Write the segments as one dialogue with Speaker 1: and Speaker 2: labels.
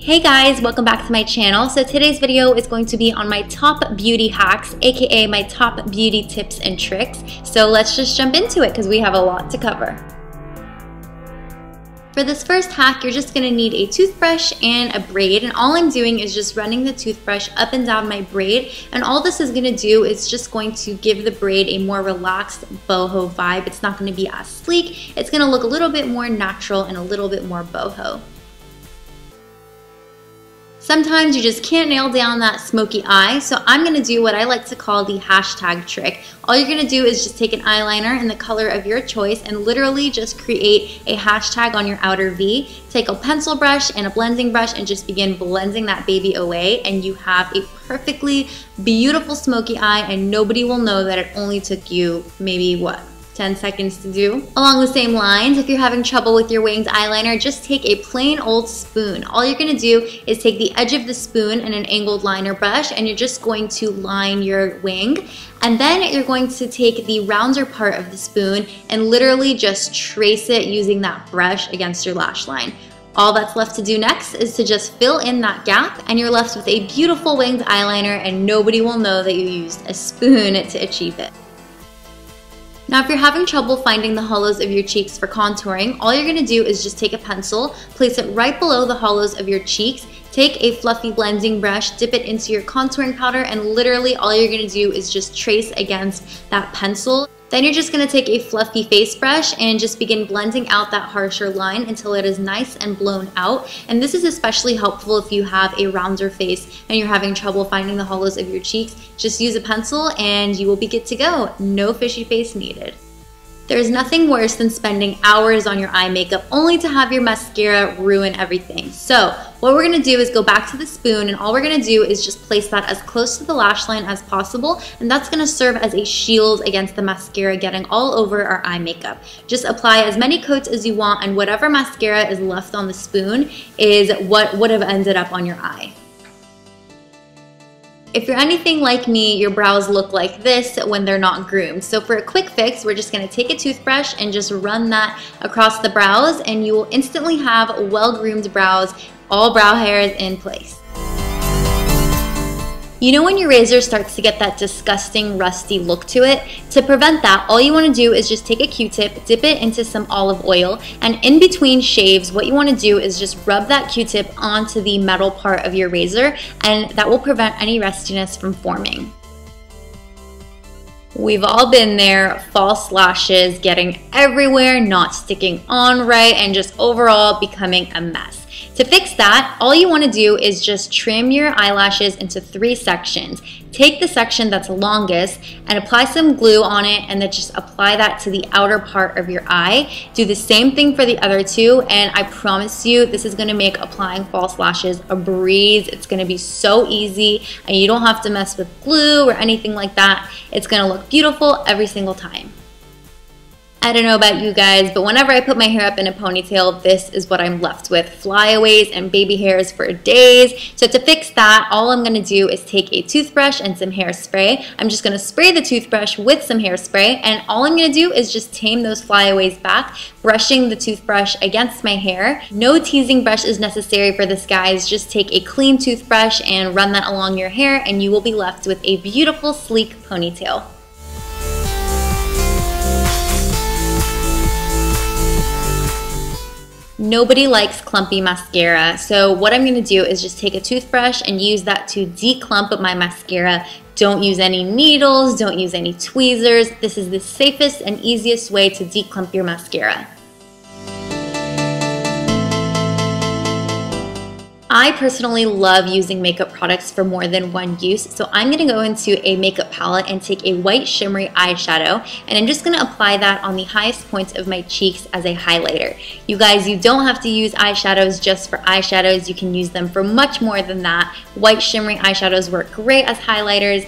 Speaker 1: Hey guys, welcome back to my channel. So today's video is going to be on my top beauty hacks, aka my top beauty tips and tricks. So let's just jump into it because we have a lot to cover. For this first hack, you're just gonna need a toothbrush and a braid, and all I'm doing is just running the toothbrush up and down my braid, and all this is gonna do is just going to give the braid a more relaxed boho vibe. It's not gonna be as sleek, it's gonna look a little bit more natural and a little bit more boho. Sometimes you just can't nail down that smoky eye, so I'm gonna do what I like to call the hashtag trick. All you're gonna do is just take an eyeliner in the color of your choice and literally just create a hashtag on your outer V. Take a pencil brush and a blending brush and just begin blending that baby away, and you have a perfectly beautiful smoky eye, and nobody will know that it only took you maybe 10 seconds to do. Along the same lines, if you're having trouble with your winged eyeliner, just take a plain old spoon. All you're gonna do is take the edge of the spoon and an angled liner brush, and you're just going to line your wing. And then you're going to take the rounder part of the spoon and literally just trace it using that brush against your lash line. All that's left to do next is to just fill in that gap, and you're left with a beautiful winged eyeliner, and nobody will know that you used a spoon to achieve it. Now, if you're having trouble finding the hollows of your cheeks for contouring, all you're gonna do is just take a pencil, place it right below the hollows of your cheeks, take a fluffy blending brush, dip it into your contouring powder, and literally all you're gonna do is just trace against that pencil. Then you're just gonna take a fluffy face brush and just begin blending out that harsher line until it is nice and blown out. And this is especially helpful if you have a rounder face and you're having trouble finding the hollows of your cheeks. Just use a pencil and you will be good to go. No fishy face needed. There's nothing worse than spending hours on your eye makeup only to have your mascara ruin everything. So what we're gonna do is go back to the spoon, and all we're gonna do is just place that as close to the lash line as possible, and that's gonna serve as a shield against the mascara getting all over our eye makeup. Just apply as many coats as you want, and whatever mascara is left on the spoon is what would have ended up on your eye. If you're anything like me, your brows look like this when they're not groomed. So for a quick fix, we're just gonna take a toothbrush and just run that across the brows, and you will instantly have well-groomed brows, all brow hairs in place. You know when your razor starts to get that disgusting rusty look to it? To prevent that, all you want to do is just take a Q-tip, dip it into some olive oil, and in between shaves, what you want to do is just rub that Q-tip onto the metal part of your razor, and that will prevent any rustiness from forming. We've all been there, false lashes getting everywhere, not sticking on right, and just overall becoming a mess. To fix that, all you want to do is just trim your eyelashes into 3 sections. Take the section that's longest and apply some glue on it, and then just apply that to the outer part of your eye. Do the same thing for the other 2, and I promise you this is going to make applying false lashes a breeze. It's going to be so easy, and you don't have to mess with glue or anything like that. It's going to look beautiful every single time. I don't know about you guys, but whenever I put my hair up in a ponytail, this is what I'm left with. Flyaways and baby hairs for days. So to fix that, all I'm gonna do is take a toothbrush and some hairspray. I'm just gonna spray the toothbrush with some hairspray, and all I'm gonna do is just tame those flyaways back, brushing the toothbrush against my hair. No teasing brush is necessary for this, guys. Just take a clean toothbrush and run that along your hair, and you will be left with a beautiful, sleek ponytail. Nobody likes clumpy mascara, so what I'm gonna do is just take a toothbrush and use that to declump my mascara. Don't use any needles, don't use any tweezers. This is the safest and easiest way to declump your mascara. I personally love using makeup products for more than one use, so I'm gonna go into a makeup palette and take a white shimmery eyeshadow, and I'm just gonna apply that on the highest points of my cheeks as a highlighter. You guys, you don't have to use eyeshadows just for eyeshadows. You can use them for much more than that. White shimmery eyeshadows work great as highlighters.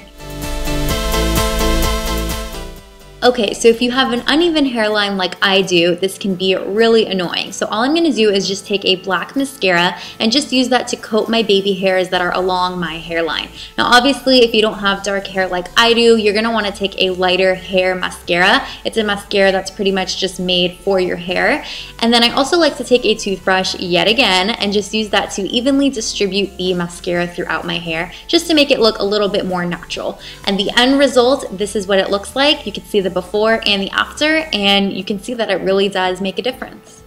Speaker 1: Okay, so if you have an uneven hairline like I do, this can be really annoying. So all I'm gonna do is just take a black mascara and just use that to coat my baby hairs that are along my hairline. Now obviously, if you don't have dark hair like I do, you're gonna wanna take a lighter hair mascara. It's a mascara that's pretty much just made for your hair. And then I also like to take a toothbrush yet again and just use that to evenly distribute the mascara throughout my hair, just to make it look a little bit more natural. And the end result, this is what it looks like. You can see the before and the after, and you can see that it really does make a difference.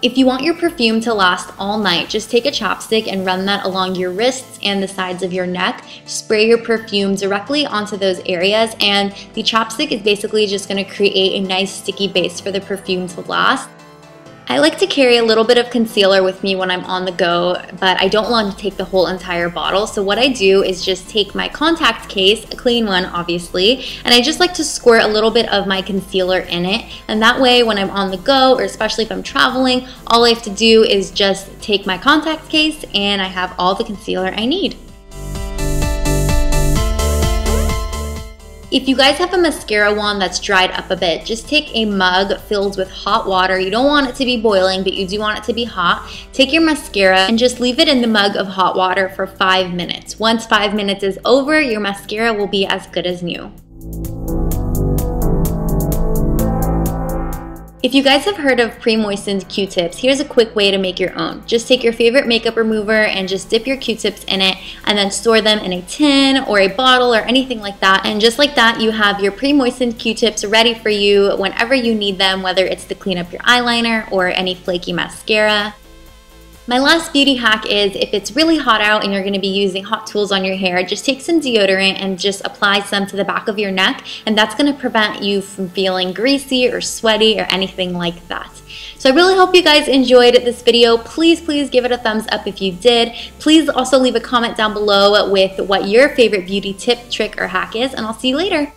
Speaker 1: If you want your perfume to last all night, just take a chapstick and run that along your wrists and the sides of your neck. Spray your perfume directly onto those areas, and the chapstick is basically just going to create a nice sticky base for the perfume to last. I like to carry a little bit of concealer with me when I'm on the go, but I don't want to take the whole entire bottle. So what I do is just take my contact case, a clean one obviously, and I just like to squirt a little bit of my concealer in it. And that way when I'm on the go, or especially if I'm traveling, all I have to do is just take my contact case and I have all the concealer I need. If you guys have a mascara wand that's dried up a bit, just take a mug filled with hot water. You don't want it to be boiling, but you do want it to be hot. Take your mascara and just leave it in the mug of hot water for 5 minutes. Once 5 minutes is over, your mascara will be as good as new. If you guys have heard of pre-moistened Q-tips, here's a quick way to make your own. Just take your favorite makeup remover and just dip your Q-tips in it and then store them in a tin or a bottle or anything like that. And just like that, you have your pre-moistened Q-tips ready for you whenever you need them, whether it's to clean up your eyeliner or any flaky mascara. My last beauty hack is if it's really hot out and you're going to be using hot tools on your hair, just take some deodorant and just apply some to the back of your neck, and that's going to prevent you from feeling greasy or sweaty or anything like that. So I really hope you guys enjoyed this video. Please give it a thumbs up if you did. Please also leave a comment down below with what your favorite beauty tip, trick, or hack is, and I'll see you later.